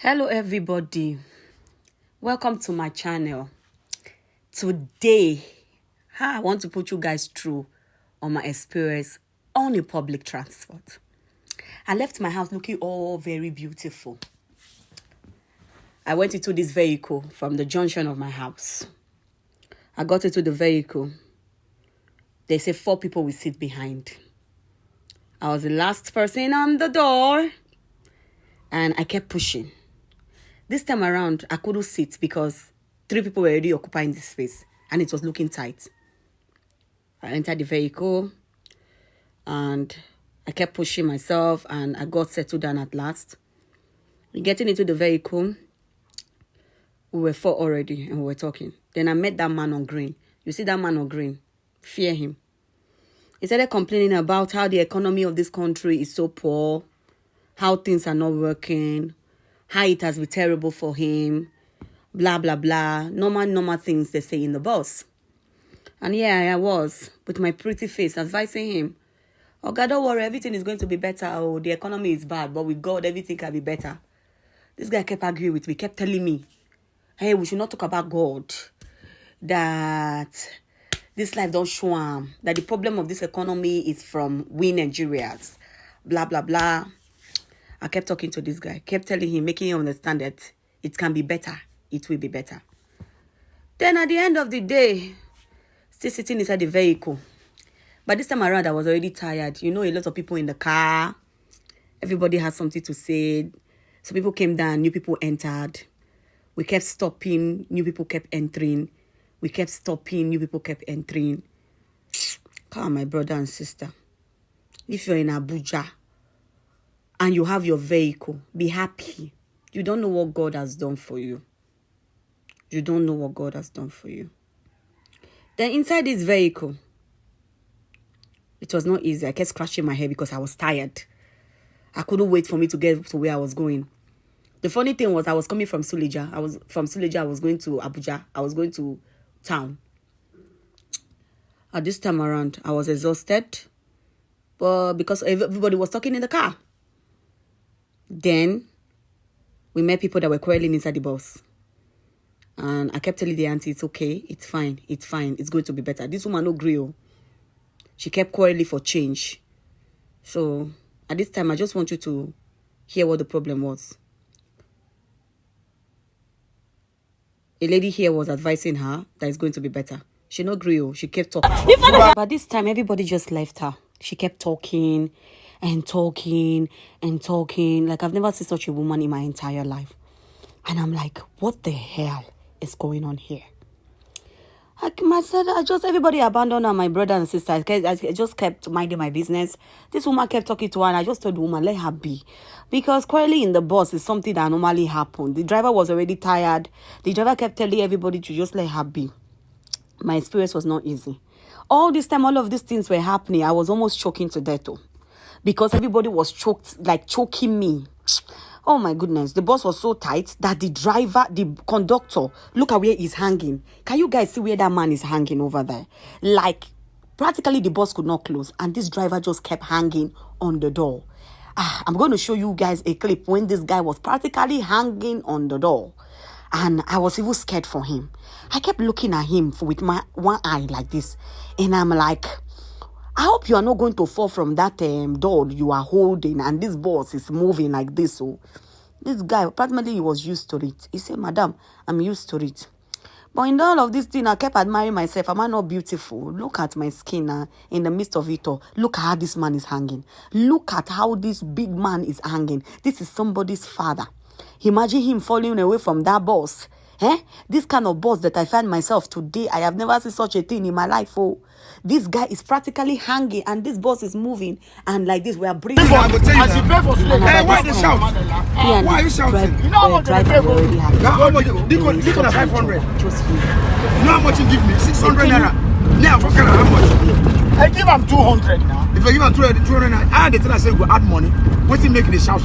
Hello everybody, welcome to my channel. Today I want to put you guys through on my experience on a public transport. I left my house looking all very beautiful. I went into this vehicle from the junction of my house. I got into the vehicle. They say 4 people will sit behind. I was the last person on the door and I kept pushing. This time around, I couldn't sit because 3 people were already occupying the space and it was looking tight. I entered the vehicle and I kept pushing myself and I got settled down at last. Getting into the vehicle, we were 4 already and we were talking. Then I met that man on green. You see that man on green? Fear him. He started complaining about how the economy of this country is so poor, how things are not working, how it has been terrible for him, blah, blah, blah. Normal things they say in the bus. And yeah, I was, with my pretty face, advising him, oh God, don't worry, everything is going to be better. Oh, the economy is bad, but with God, everything can be better. This guy kept arguing with me, kept telling me, hey, we should not talk about God. That this life don't show him. That the problem of this economy is from we Nigerians. Blah, blah, blah. I kept talking to this guy, kept telling him, making him understand that it can be better. It will be better. Then at the end of the day, still sitting inside the vehicle. But this time around, I was already tired. You know, a lot of people in the car. Everybody had something to say. So people came down, new people entered. We kept stopping, new people kept entering. We kept stopping, new people kept entering. Come on, my brother and sister. If you're in Abuja, and you have your vehicle, be happy. You don't know what God has done for you. You don't know what God has done for you. Then inside this vehicle, it was not easy. I kept scratching my head because I was tired. I couldn't wait for me to get to where I was going. The funny thing was I was coming from Suleja. From Suleja, I was going to Abuja. I was going to town. At this time around, I was exhausted. But because everybody was talking in the car. Then, we met people that were quarreling inside the bus. And I kept telling the auntie, it's okay, it's fine, it's going to be better. This woman no grill. She kept quarreling for change. So, at this time, I just want you to hear what the problem was. A lady here was advising her that it's going to be better. She no grill. She kept talking. But this time, everybody just left her. She kept talking and talking and talking. Like, I've never seen such a woman in my entire life. And I'm like, what the hell is going on here? Everybody abandoned her, my brother and sister. I just kept minding my business. This woman kept talking to her, and I just told the woman, let her be. Because quarreling in the bus is something that normally happens. The driver was already tired. The driver kept telling everybody to just let her be. My experience was not easy. All this time, all of these things were happening. I was almost choking to death, because everybody was choking me. Oh my goodness. The bus was so tight that the conductor, look at where he's hanging. Can you guys see where that man is hanging over there? Like, practically the bus could not close. And this driver just kept hanging on the door. I'm going to show you guys a clip when this guy was practically hanging on the door. And I was even scared for him. I kept looking at him with my one eye like this. And I'm like, I hope you are not going to fall from that door you are holding and this bus is moving like this. So this guy, apparently he was used to it. He said, Madam, I'm used to it. But in all of this thing, I kept admiring myself. Am I not beautiful? Look at my skin in the midst of it all. Look at how this man is hanging. Look at how this big man is hanging. This is somebody's father. Imagine him falling away from that bus. This kind of bus that I find myself today, I have never seen such a thing in my life. Oh, this guy is practically hanging and this bus is moving and like this we are breathing. As you pay for sleep. Hey, why they shout? Why are you shouting? You know how much they pay for? How much? This one is 500. You know how much you give me? 600 naira. Now, what kind of how much? I give him 200 now. If I give him 200 naira, I had the thing I said go add money. What's he making the shout?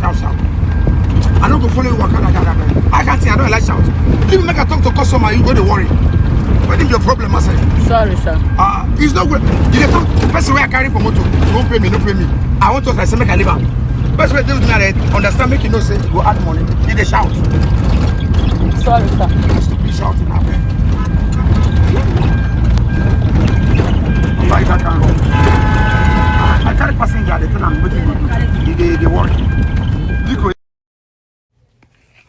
I don't go follow you. I can't say I don't like shout. If you make a talk to customer, you go to worry. What is your problem, myself? Sorry, sir. It's not good. You can talk to the person where I carry for motor. You won't pay me, no pay me. I want to say make a liver. Best way to do that, understand, make you know, say, go add money. Did they shout? Sorry, sir. Be shouting now. Like that can run. I carry passenger, they tell them what they work.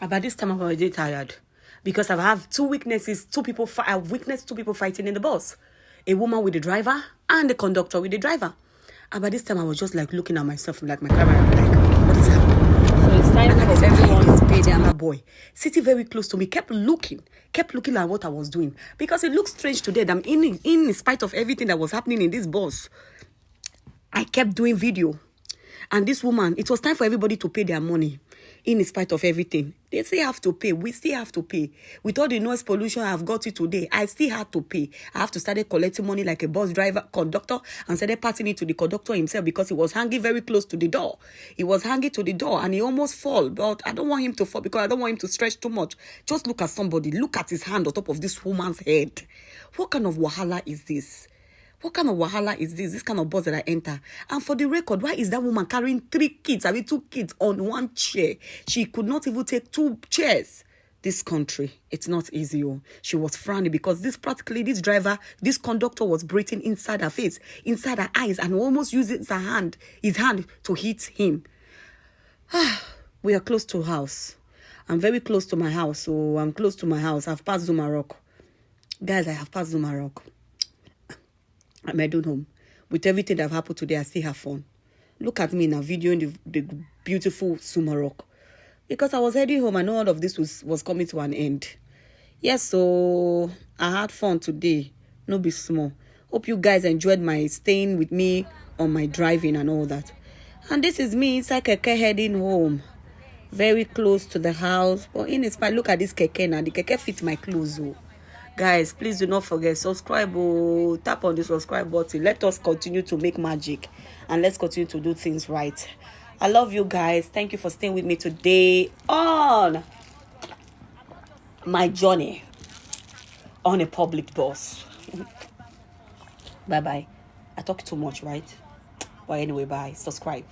But this time I'm already tired because I have two witnesses. I've witnessed two people fighting in the bus. A woman with the driver and the conductor with the driver. And by this time I was just like looking at myself like my camera. I'm like, what is happening? So it's time for everyone is paid. And my boy sitting very close to me kept looking at what I was doing because it looked strange today. That in spite of everything that was happening in this bus, I kept doing video. And this woman, it was time for everybody to pay their money in spite of everything. They still have to pay. We still have to pay. With all the noise pollution I've got it today, I still had to pay. I have to start collecting money like a bus driver, conductor, and started passing it to the conductor himself because he was hanging very close to the door. He was hanging to the door and he almost fall. But I don't want him to fall because I don't want him to stretch too much. Just look at somebody. Look at his hand on top of this woman's head. What kind of wahala is this? What kind of wahala is this? This kind of bus that I enter. And for the record, why is that woman carrying 2 kids on one chair? She could not even take 2 chairs. This country, it's not easy. Oh. She was frowning because this driver, this conductor was breathing inside her face, inside her eyes, and almost using his hand to hit him. We are close to house. I'm very close to my house. So I'm close to my house. I've passed Zuma Rock. Guys, I have passed Zuma Rock. I'm heading home. With everything that have happened today, I still have fun. Look at me now, videoing the beautiful Zuma Rock. Because I was heading home, I know all of this was coming to an end. Yes, so I had fun today. No be small. Hope you guys enjoyed my staying with me on my driving and all that. And this is me inside Keke heading home. Very close to the house. But in spite, look at this Keke now. The Keke fits my clothes. Oh. Guys, please do not forget, subscribe. Oh, tap on the subscribe button. Let us continue to make magic. And let's continue to do things right. I love you guys. Thank you for staying with me today on my journey on a public bus. Bye-bye. I talk too much, right? But anyway, bye. Subscribe.